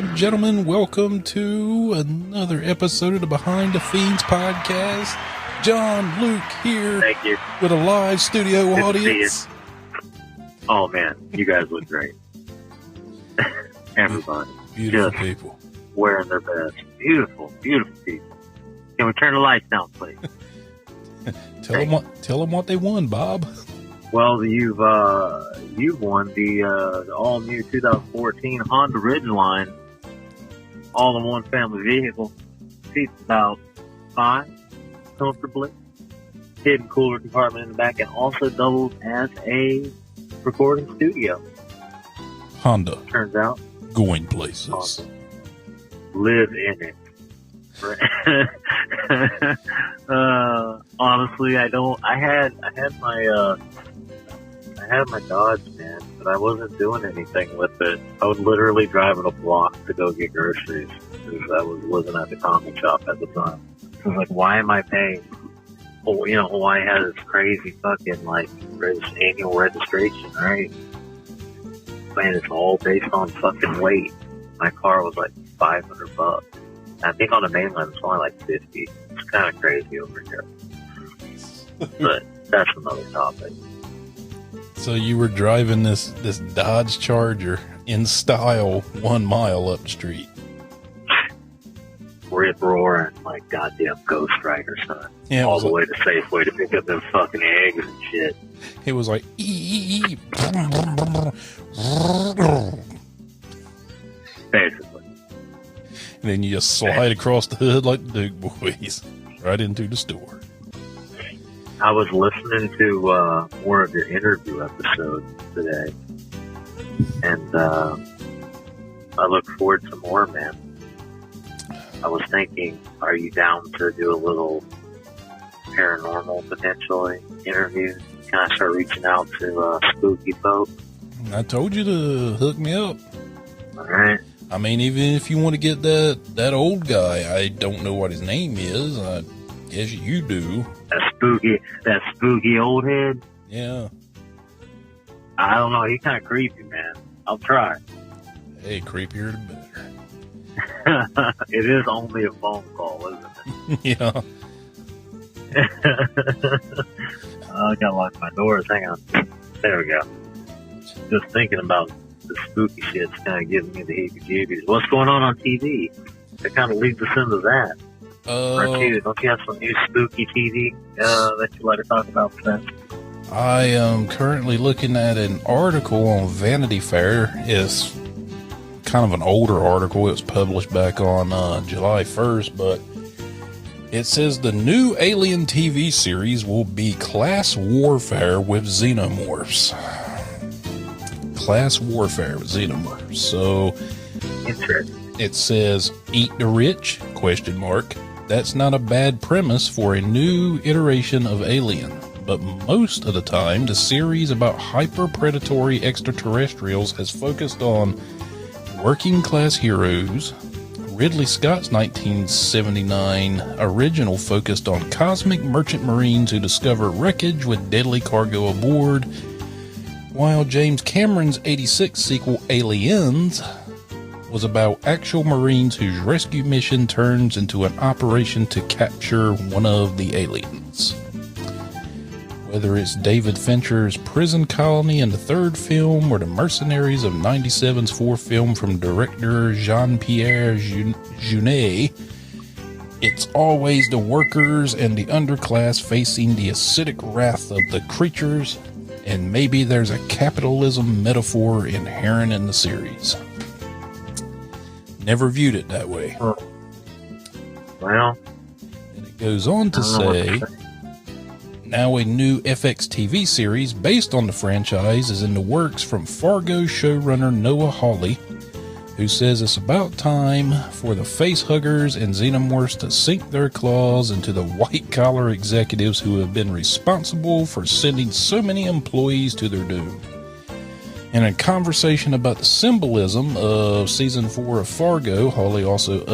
and gentlemen, welcome to another episode of the Behind the Fiends podcast. John, Luke here. Thank you. With a live studio Good audience. Oh man, you guys look great. Everybody. Beautiful just people. Wearing their best. Beautiful, beautiful people. Can we turn the lights down, please? Tell them what they won, Bob. Well, you've won the all new 2014 Honda Ridgeline, all-in-one family vehicle. Seats about 5 comfortably. Hidden cooler compartment in the back, and also doubles as a recording studio. Honda. Turns out, going places. Awesome. Live in it. Honestly, I don't. I had my Dodge, man, but I wasn't doing anything with it. I was literally driving a block to go get groceries because I wasn't at the comic shop at the time. I was like, why am I paying? Well, you know, Hawaii has this crazy fucking like annual registration, right? Man, it's all based on fucking weight. My car was like $500. I think on the mainland it's only like 50. It's kind of crazy over here. But that's another topic. So you were driving this Dodge Charger in style 1 mile up the street. Rip roaring like goddamn Ghost Rider, son. Yeah, all the way to Safeway to pick up them fucking eggs and shit. It was like basically. And then you just slide across the hood like the Duke boys right into the store. I was listening to more of your interview episodes today, and I look forward to more, man. I was thinking, are you down to do a little paranormal, potentially, interview? Can I start reaching out to spooky folk? I told you to hook me up. All right. I mean, even if you want to get that old guy, I don't know what his name is. I guess you do. That spooky old head? Yeah. I don't know. He's kind of creepy, man. I'll try. Hey, creepier the better. It is only a phone call, isn't it? Yeah. I gotta lock my doors. Hang on. There we go. Just thinking about the spooky shit's kind of giving me the heebie-jeebies. What's going on TV? That kind of leads us into that. Don't you have some new spooky TV that you'd like to talk about today? I am currently looking at an article on Vanity Fair. It's kind of an older article. It was published back on July 1st, but it says the new Alien TV series will be class warfare with xenomorphs. Class warfare with xenomorphs. So it says eat the rich, ? That's not a bad premise for a new iteration of Alien, but most of the time the series about hyper-predatory extraterrestrials has focused on working class heroes. Ridley Scott's 1979 original focused on cosmic merchant marines who discover wreckage with deadly cargo aboard, while James Cameron's 86 sequel Aliens was about actual Marines whose rescue mission turns into an operation to capture one of the aliens. Whether it's David Fincher's Prison Colony in the third film or the Mercenaries of 97's fourth film from director Jean-Pierre Jeunet, it's always the workers and the underclass facing the acidic wrath of the creatures, and maybe there's a capitalism metaphor inherent in the series. Never viewed it that way. Well, and it goes on to say, now a new FX TV series based on the franchise is in the works from Fargo showrunner Noah Hawley, who says it's about time for the facehuggers and xenomorphs to sink their claws into the white-collar executives who have been responsible for sending so many employees to their doom. In a conversation about the symbolism of Season 4 of Fargo, Hawley also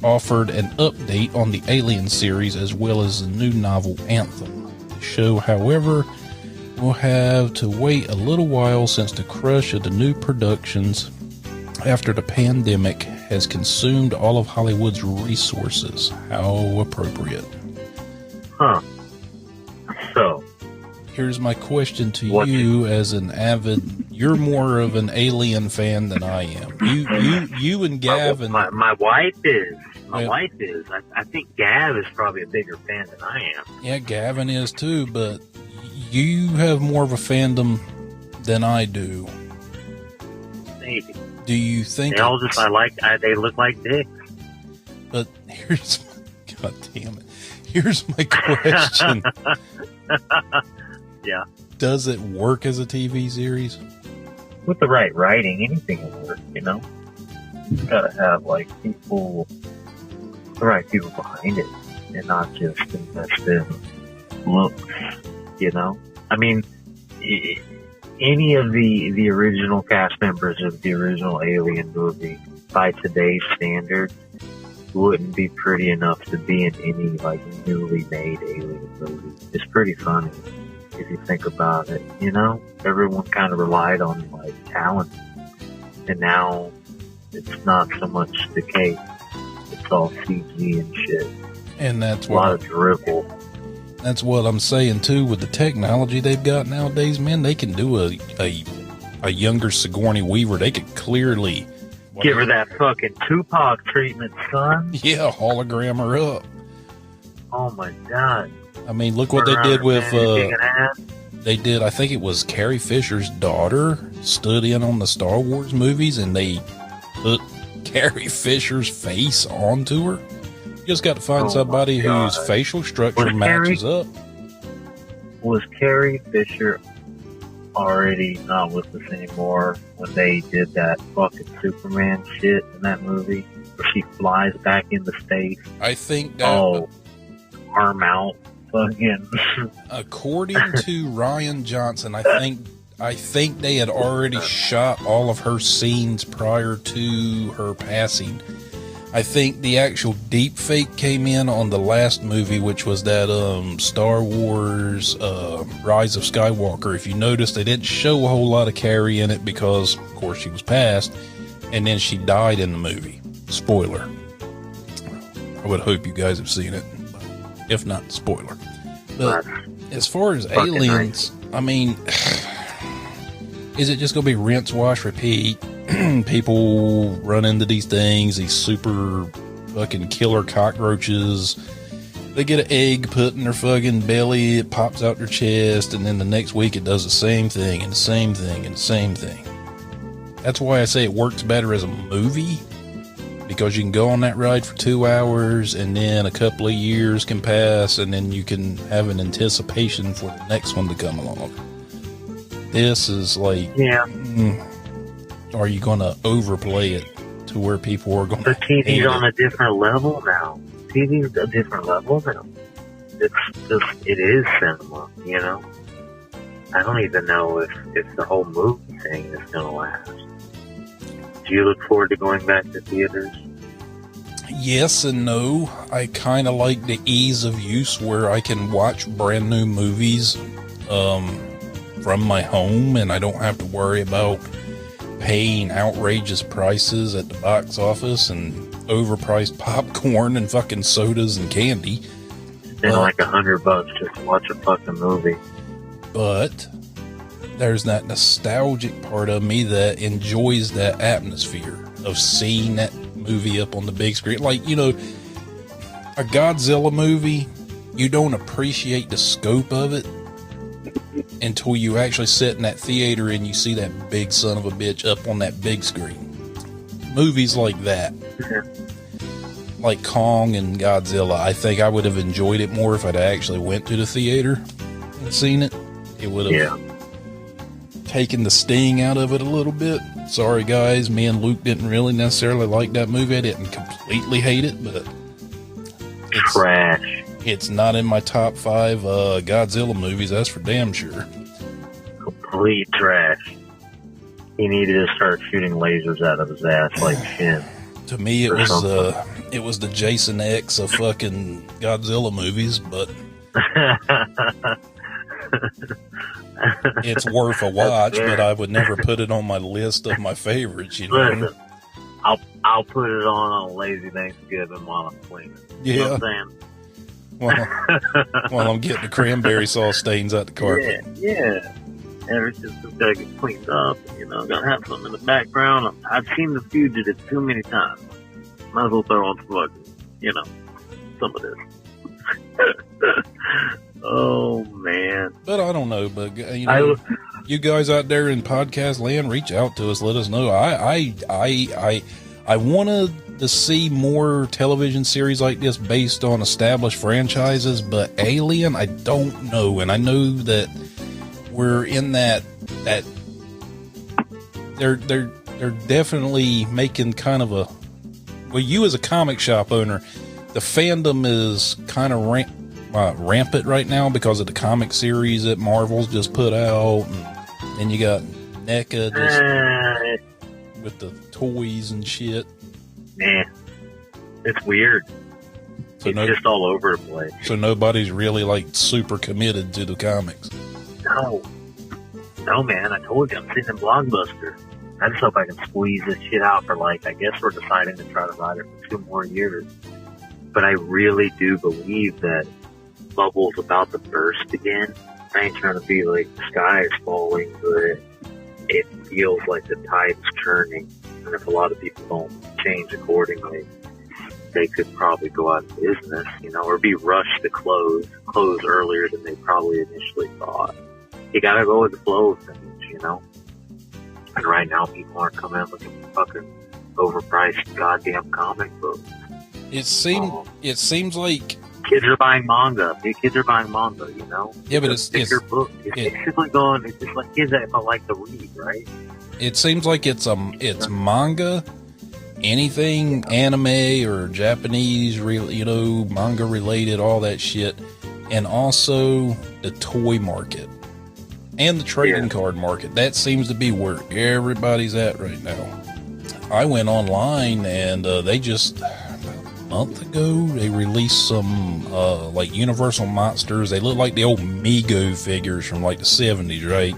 offered an update on the Alien series as well as the new novel Anthem. The show, however, will have to wait a little while since the crush of the new productions after the pandemic has consumed all of Hollywood's resources. How appropriate. Huh. So, here's my question to you as an avid, you're more of an Alien fan than I am. You and Gavin. My wife is. My wife is. I think Gav is probably a bigger fan than I am. Yeah, Gavin is too, but you have more of a fandom than I do. Maybe. Do you think they all just they look like dicks? But here's, God damn it. Here's my question. Yeah. Does it work as a TV series? With the right writing, anything will work, you know? You gotta have, like, the right people behind it, and not just invest in looks, you know? I mean, any of the original cast members of the original Alien movie, by today's standards, wouldn't be pretty enough to be in any, like, newly made Alien movie. It's pretty funny if you think about it, you know? Everyone kind of relied on, like, talent, and now it's not so much the case. It's all CG and shit. And that's a lot of dribble. That's what I'm saying too. With the technology they've got nowadays, man, they can do a younger Sigourney Weaver. They could clearly give her that fucking Tupac treatment, son. Yeah, hologram her up. Oh my god! I mean, look what they did with. They did. I think it was Carrie Fisher's daughter stood in on the Star Wars movies, and they put Carrie Fisher's face onto her. You just got to find somebody whose facial structure matches up. Was Carrie Fisher already not with us anymore when they did that fucking Superman shit in that movie where she flies back into space? I think that. Arm out, fucking. According to Ryan Johnson, I think they had already shot all of her scenes prior to her passing. I think the actual deep fake came in on the last movie, which was that Star Wars Rise of Skywalker. If you notice, they didn't show a whole lot of Carrie in it because, of course, she was passed, and then she died in the movie. Spoiler. I would hope you guys have seen it. If not, spoiler. But as far as Aliens, I mean, is it just going to be rinse, wash, repeat? People run into these things, these super fucking killer cockroaches. They get an egg put in their fucking belly, it pops out their chest, and then the next week it does the same thing, and the same thing, and the same thing. That's why I say it works better as a movie, because you can go on that ride for 2 hours, and then a couple of years can pass, and then you can have an anticipation for the next one to come along. This is like... Yeah. Are you going to overplay it to where people are going to... But TV's on a different level now. TV's a different level now. It is cinema, you know? I don't even know if the whole movie thing is going to last. Do you look forward to going back to theaters? Yes and no. I kind of like the ease of use where I can watch brand new movies from my home, and I don't have to worry about paying outrageous prices at the box office and overpriced popcorn and fucking sodas and candy. Spend like $100 just to watch a fucking movie. But there's that nostalgic part of me that enjoys that atmosphere of seeing that movie up on the big screen. Like, you know, a Godzilla movie, you don't appreciate the scope of it until you actually sit in that theater and you see that big son of a bitch up on that big screen. Movies like that, like Kong and Godzilla, I think I would have enjoyed it more if I'd actually went to the theater and seen it. It would have taken the sting out of it a little bit. Sorry guys, me and Luke didn't really necessarily like that movie. I didn't completely hate it, but it's trash. It's not in my top 5 Godzilla movies, that's for damn sure. Complete trash. He needed to start shooting lasers out of his ass like Shin. To me, it was the Jason X of fucking Godzilla movies, but it's worth a watch. But I would never put it on my list of my favorites. You know, listen, I'll put it on a lazy Thanksgiving while I'm cleaning. Yeah. You know what I'm saying? While I'm getting the cranberry sauce stains out the carpet. Yeah. Ever since it's gotta get cleaned up, gotta have something in the background. I've seen The Fugitive too many times. Might as well throw on some fucking, some of this. Oh man. But I don't know, but you guys out there in podcast land, reach out to us, let us know. I wanted to see more television series like this based on established franchises, but Alien, I don't know. And I know that we're in that they're definitely making kind of a, well, you as a comic shop owner, the fandom is kind of rampant right now because of the comic series that Marvel's just put out, and then you got NECA just with the toys and shit. Man, it's weird. So it's just all over the place. So nobody's really like super committed to the comics. No, man. I told you I'm sitting in Blockbuster. I just hope I can squeeze this shit out for I guess we're deciding to try to ride it for 2 more years. But I really do believe that bubble's about to burst again. I ain't trying to be like the sky is falling, but it feels like the tide's turning. And if a lot of people don't change accordingly, they could probably go out of business, or be rushed to close earlier than they probably initially thought. You gotta go with the flow of things, And right now, people aren't coming in looking for fucking overpriced goddamn comic books. It seems like kids are buying manga. Kids are buying manga, Yeah, but it's book. It's just like going. It's just like kids that don't like to read, right? It seems like it's manga, anything anime or Japanese, manga related, all that shit, and also the toy market and the trading card market. That seems to be where everybody's at right now. I went online and they just a month ago they released some Universal Monsters. They look like the old Mego figures from like the 70s, right?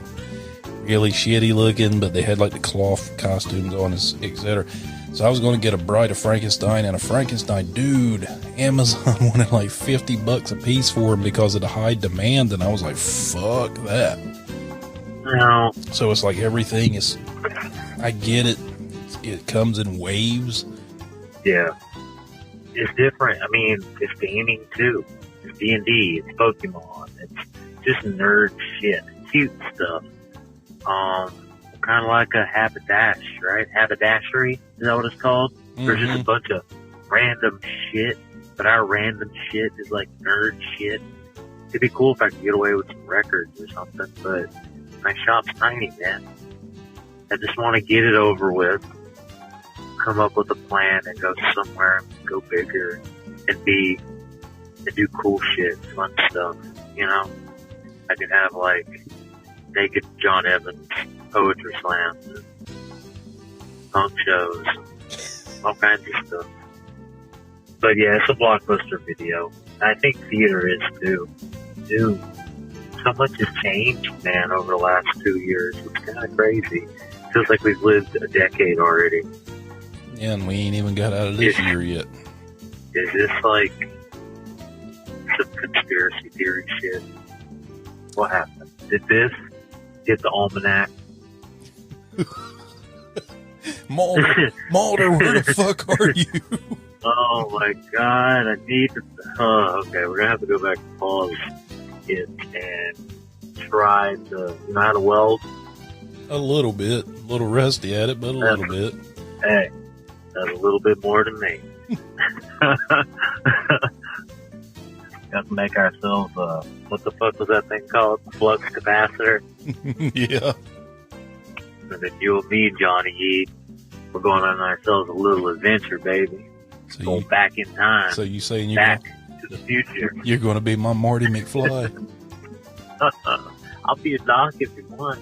Really shitty looking, but they had like the cloth costumes on, etc. So I was going to get a Bride of Frankenstein and a Frankenstein. Dude, Amazon wanted like $50 a piece for them because of the high demand, and I was like, fuck that. No. So it's like everything is, I get it. It comes in waves. Yeah. It's different. I mean, it's gaming too. It's D&D. It's Pokemon. It's just nerd shit. Cute stuff. Kind of like a haberdashery, right? Haberdashery, is that what it's called? Mm-hmm. There's just a bunch of random shit, but our random shit is like nerd shit. It'd be cool if I could get away with some records or something, but my shop's tiny, man. I just want to get it over with, come up with a plan, and go somewhere and go bigger and do cool shit, fun stuff, I could have like naked John Evans poetry slams and punk shows, all kinds of stuff. But yeah, it's a Blockbuster video. I think theater is too. Dude, so much has changed, man, over the last 2 years. It's kind of crazy. Feels like we've lived a decade already. Yeah, and we ain't even got out of this year yet. Is this like some conspiracy theory shit? What happened? Did this get the almanac? Mulder, where the fuck are you? Oh my god, I need to... okay, we're gonna have to go back and pause it and try to... You know how to weld? A little bit. A little rusty at it, but a little bit. Hey, that's a little bit more than me. Got to make ourselves what the fuck was that thing called? Flux capacitor? Yeah. And then you and me, Johnny Yee, we're going on ourselves a little adventure, baby. So going back in time. So you saying back to the future. You're going to be my Marty McFly? I'll be a Doc if you want.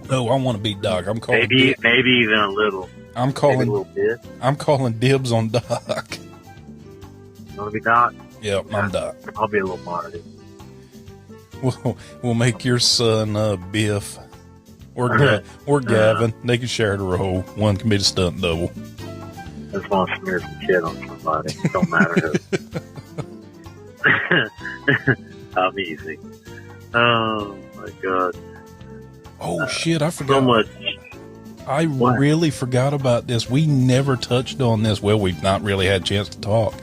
No, I want to be Doc. I'm calling maybe even a little. I'm calling a little bit. I'm calling dibs on Doc. You want to be Doc? Yeah, I'm Doc. I'll be a little Marty. We'll make your son Biff or Gavin. They can share the role. One can be the stunt double. I just want to smear some shit on somebody. Don't matter who. I'm easy. Oh my god. Oh shit, I forgot. So much. I really forgot about this. We never touched on this. Well, we've not really had a chance to talk.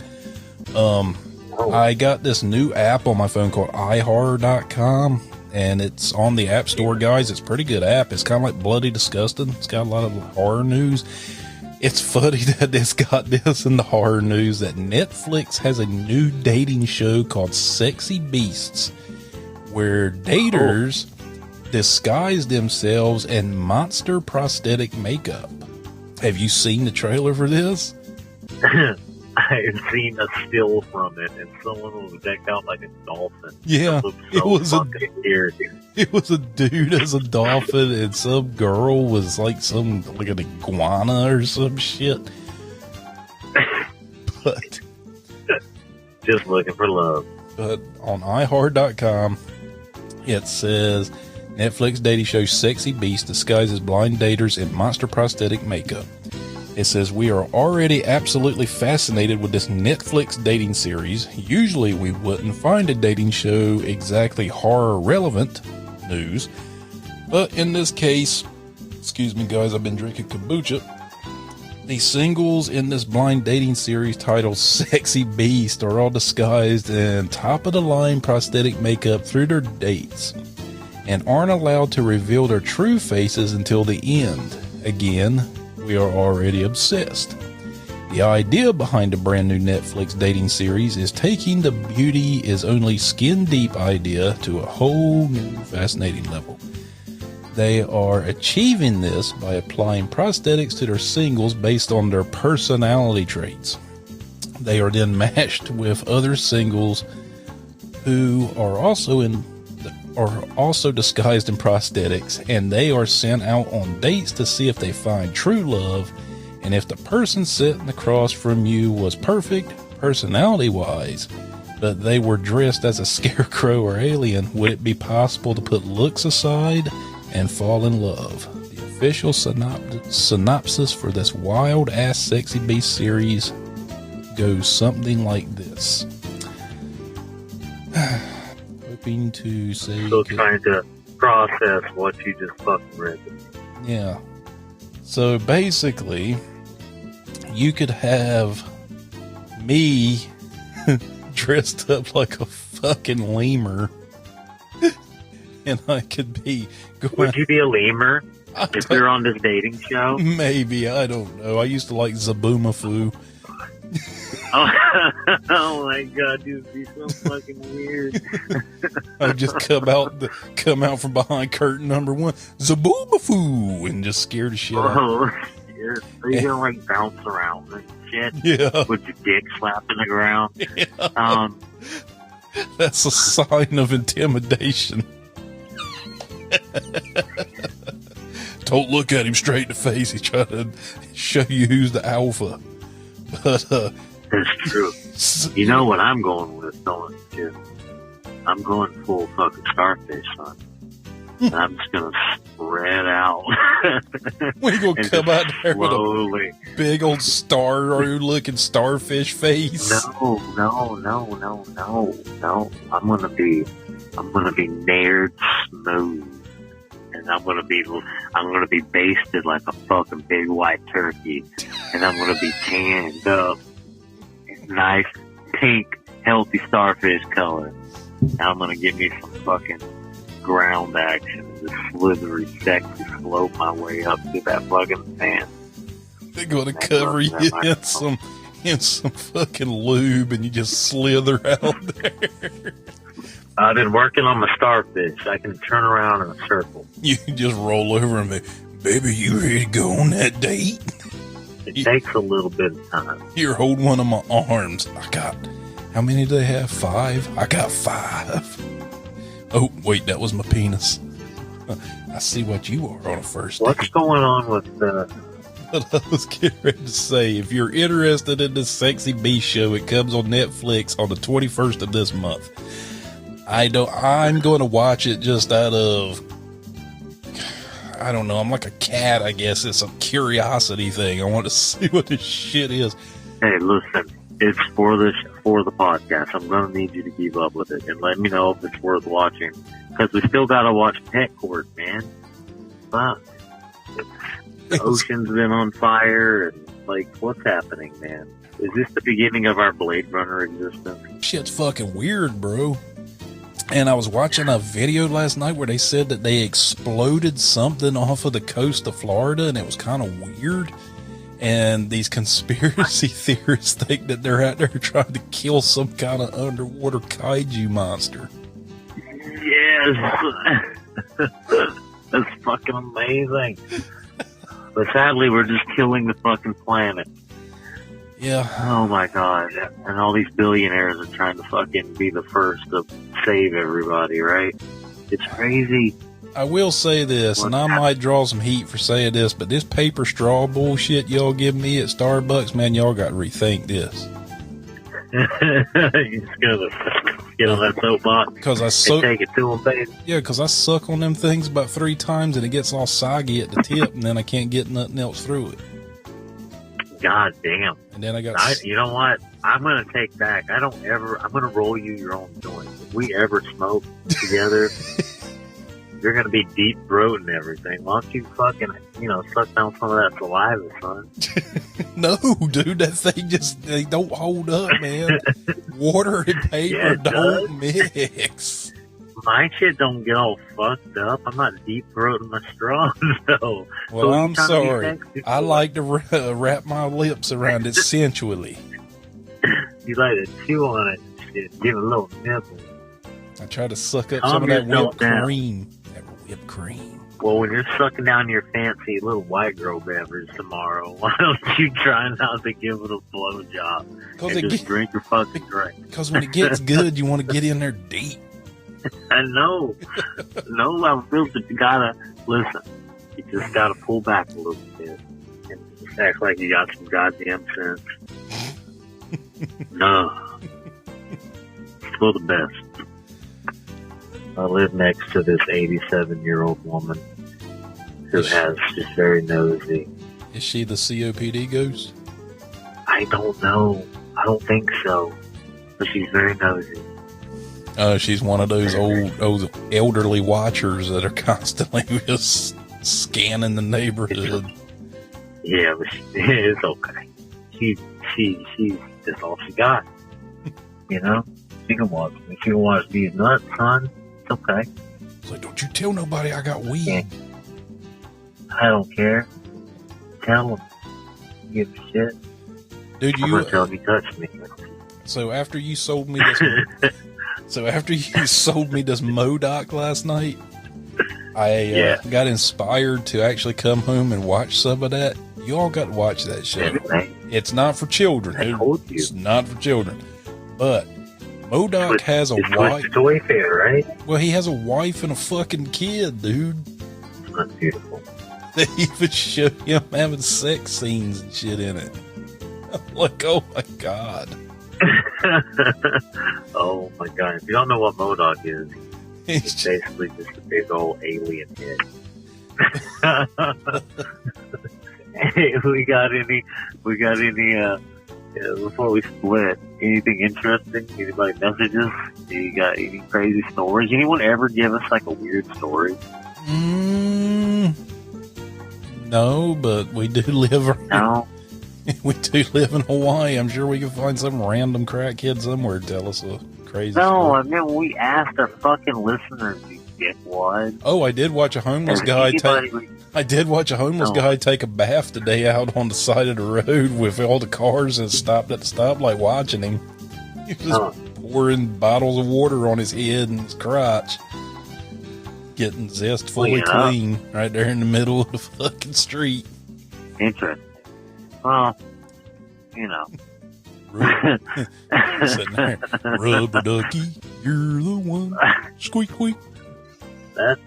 I got this new app on my phone called iHorror.com, and it's on the App Store, guys. It's a pretty good app. It's kind of like Bloody Disgusting. It's got a lot of horror news. It's funny that it's got this in the horror news, that Netflix has a new dating show called Sexy Beasts, where daters disguise themselves in monster prosthetic makeup. Have you seen the trailer for this? I've seen a still from it, and someone was decked out like a dolphin. Yeah, it was a dude as a dolphin, and some girl was like an iguana or some shit. But just looking for love. But on iHeart.com, it says Netflix dating show Sexy Beast disguises blind daters in monster prosthetic makeup. It says, we are already absolutely fascinated with this Netflix dating series. Usually we wouldn't find a dating show exactly horror relevant news. But in this case, excuse me guys, I've been drinking kombucha. The singles in this blind dating series titled Sexy Beast are all disguised in top of the line prosthetic makeup through their dates, and aren't allowed to reveal their true faces until the end. Again, we are already obsessed. The idea behind the brand new Netflix dating series is taking the beauty is only skin deep idea to a whole new fascinating level. They are achieving this by applying prosthetics to their singles based on their personality traits. They are then matched with other singles who are also disguised in prosthetics, and they are sent out on dates to see if they find true love, and if the person sitting across from you was perfect personality wise, but they were dressed as a scarecrow or alien, would it be possible to put looks aside and fall in love? The official synopsis for this wild ass Sexy Beast series goes something like this. To say, still trying to process what you just fucking read. Yeah. So basically, you could have me dressed up like a fucking lemur, and I could be going. Would you be a lemur if you're on this dating show? Maybe, I don't know. I used to like Zaboomafoo. Oh my god, dude, be so fucking weird. I just come out from behind curtain number one, Zaboomafoo, and just scare the shit out. Oh, shit. Are you gonna like bounce around and shit? Yeah. With your dick slapping the ground? Yeah. That's a sign of intimidation. Don't look at him straight in the face. He's trying to show you who's the alpha. But, that's true. You know what I'm going with, don't you? I'm going full fucking starfish, son. And I'm just gonna spread out. We gonna come out there slowly with a big old star-looking starfish face? No. I'm gonna be nared smooth, and I'm gonna be basted like a fucking big white turkey, and I'm gonna be tanned up, nice pink, healthy starfish color. And I'm gonna give me some fucking ground action, just slithery, sexy, slope my way up to that fucking fan. They're gonna cover you in some fucking lube, and you just slither out there. I've been working on my starfish. I can turn around in a circle. You can just roll over and be, baby, you ready to go on that date? It takes a little bit of time. Here, hold one of my arms. How many do they have? 5? I got 5. Oh, wait, that was my penis. I see what you are on a first date. What's going on with But I was getting ready to say, if you're interested in this Sexy Beast show, it comes on Netflix on the 21st of this month. I'm going to watch it just out of, I don't know. I'm like a cat, I guess. It's a curiosity thing. I want to see what this shit is. Hey, listen, it's for the podcast. I'm going to need you to keep up with it and let me know if it's worth watching. Because we still got to watch Pet Court, man. Fuck. The ocean's been on fire, and, like, what's happening, man? Is this the beginning of our Blade Runner existence? Shit's fucking weird, bro. And I was watching a video last night where they said that they exploded something off of the coast of Florida, and it was kind of weird. And these conspiracy theorists think that they're out there trying to kill some kind of underwater kaiju monster. Yes. That's fucking amazing. But sadly, we're just killing the fucking planet. Yeah. Oh my god. And all these billionaires are trying to fucking be the first to save everybody, right? It's crazy. I will say this, and I might draw some heat for saying this, but this paper straw bullshit y'all give me at Starbucks, man, y'all got to rethink this. You just gotta get on that soapbox and take it to them, baby. Yeah, because I suck on them things about 3 times, and it gets all soggy at the tip, and then I can't get nothing else through it. God damn. And then you know what? I'm going to take back. I'm going to roll you your own joint. If we ever smoke together, you're going to be deep throating everything. Why don't you fucking, suck down some of that saliva, son? No, dude, that thing they don't hold up, man. Water and paper don't mix. My shit don't get all fucked up. I'm not deep throating my straws, though. Well, so I'm sorry. I like to wrap my lips around it sensually. You like to chew on it and shit, give it a little nibble. I try to suck up some of that whipped cream. That whipped cream. Well, when you're sucking down your fancy little white girl beverage tomorrow, why don't you try not to give it a blowjob and just drink your fucking drink? Because when it gets good, you want to get in there deep. I know. No, I feel that you gotta listen. You just gotta pull back a little bit and just act like you got some goddamn sense. No, it's for the best. I live next to this 87-year-old woman who she's very nosy. Is she the COPD ghost? I don't know. I don't think so. But she's very nosy. She's one of those old elderly watchers that are constantly just scanning the neighborhood. Yeah, but it's okay. She's that's all she got. She can watch me. She can watch these nuts, son. It's okay. It's like, don't you tell nobody I got weed. Yeah. I don't care. Tell them. Give a shit. Dude, I'm gonna tell if you touch me. So after you sold me this. So after you sold me this MODOK last night, I got inspired to actually come home and watch some of that. You all got to watch that show. It's not for children. I told you. It's not for children. But MODOK has a wife. It's Toy Fair, right? Well, he has a wife and a fucking kid, dude. That's beautiful. They even show him having sex scenes and shit in it. I'm like, oh my God. Oh my god! If you don't know what MODOK is, it's basically just a big old alien head. Hey, we got any? Before we split, anything interesting? Anybody messages? You got any crazy stories? Anyone ever give us like a weird story? No, but we do live. No. We do live in Hawaii. I'm sure we can find some random crackhead somewhere to tell us a crazy story. I mean, we asked our fucking listeners, you dickwad. Oh, I did watch a homeless guy take a bath today out on the side of the road with all the cars and stopped at the stoplight watching him. He was just pouring bottles of water on his head and his crotch. Getting zestfully clean right there in the middle of the fucking street. Interesting. Well, Sitting there, rubber ducky, you're the one. Squeak, squeak.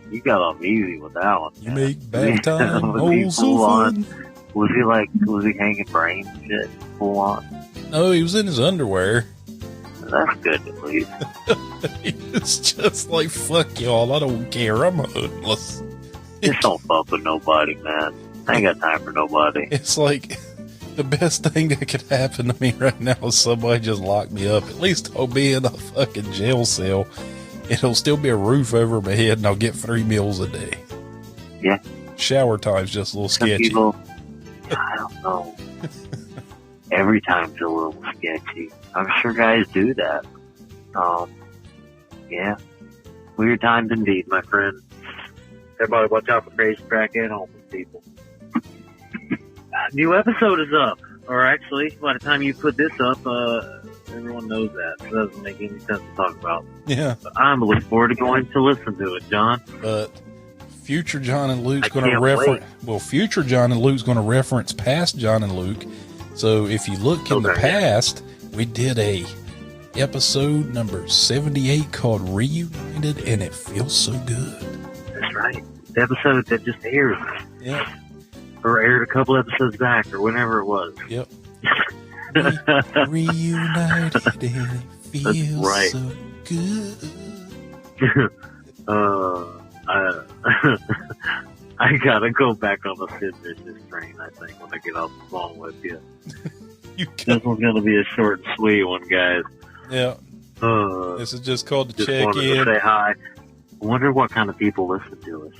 You got off easy with that one. You make bath time all so fun. Was he hanging brains and shit full on? No, he was in his underwear. That's good at least. It's just like, fuck y'all, I don't care, I'm homeless. Just don't fuck with nobody, man. I ain't got time for nobody. It's like the best thing that could happen to me right now is somebody just lock me up. At least I'll be in a fucking jail cell. It'll still be a roof over my head, and I'll get 3 meals a day. Yeah. Shower time's just a little Some sketchy. people, I don't know. Every time's a little sketchy. I'm sure guys do that. Yeah. Weird times indeed, my friend. Everybody watch out for crazy crackhead homeless people. New episode is up. Or actually, by the time you put this up, everyone knows that. So it doesn't make any sense to talk about. Yeah. But I'm looking forward to going to listen to it, John. But future John and Luke's going to reference... Well, future John and Luke's going to reference past John and Luke. So if you look in the past, we did a episode number 78 called Reunited, and it feels so good. That's right. The episode that just aired. Yeah. Or aired a couple episodes back, or whenever it was. Yep. Reunited, and it feels so good. I gotta go back on the FIENDISH train, I think, when I get off the phone with you. This one's gonna be a short and sweet one, guys. Yeah. This is just called to just check wanted in. To say hi. I wonder what kind of people listen to us.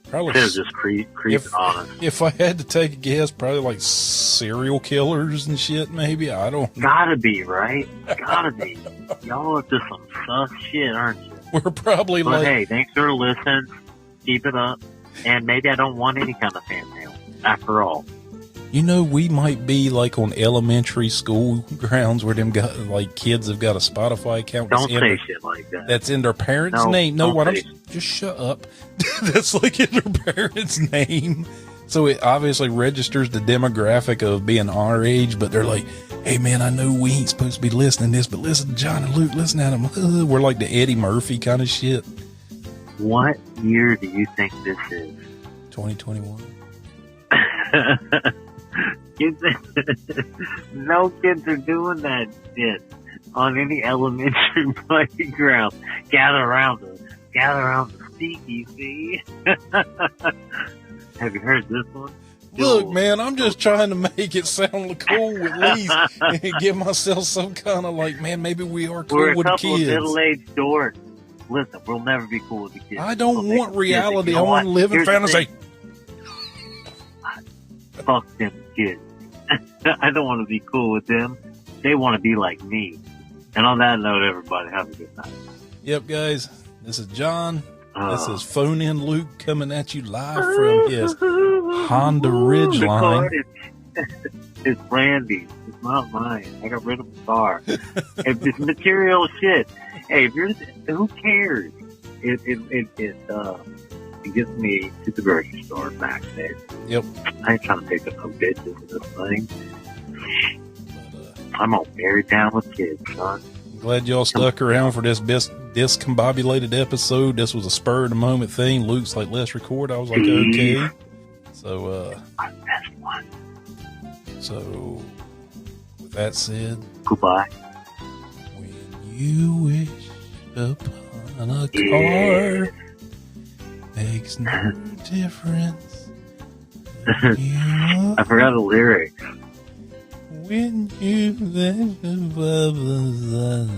Probably just creep on us. If I had to take a guess, probably like serial killers and shit, maybe. I don't know. Gotta be, right? Gotta be. Y'all up to some sus shit, aren't you? We're probably but hey, thanks for listening. Keep it up. And maybe I don't want any kind of fan mail, after all. You know, we might be like on elementary school grounds where them got like kids have got a Spotify account. Don't say shit like that. That's in their parents' name. No, what? Just shut up. That's like in their parents' name. So it obviously registers the demographic of being our age, but they're like, hey man, I know we ain't supposed to be listening to this, but listen to John and Luke, listen to them. We're like the Eddie Murphy kind of shit. What year do you think this is? 2021. No kids are doing that shit on any elementary playground. Gather around the speakeasy. Have you heard this one? Look, man, I'm just trying to make it sound cool at least and give myself some kind of like, man, maybe we are cool with the kids. We're a couple of middle-aged dorks. Listen, we'll never be cool with the kids. I don't want reality. I want to live in fantasy. Fuck them kids. I don't want to be cool with them. They want to be like me. And on that note, everybody, have a good night. Yep, guys. This is John. This is Phone In Luke coming at you live from his Honda Ridgeline. It's Randy's. It's not mine. I got rid of the car. It's material shit. Hey, if you're, who cares? It gets me to the grocery store back there. Yep. I ain't trying to take no bitches in this thing. I'm all married down with kids, son. I'm glad y'all stuck around for this discombobulated episode. This was a spur of the moment thing. Luke's like, let's record. I was like, okay. So, that's one. So, with that said, goodbye. When you wish upon a car, makes no difference. I forgot the lyrics. When you think above the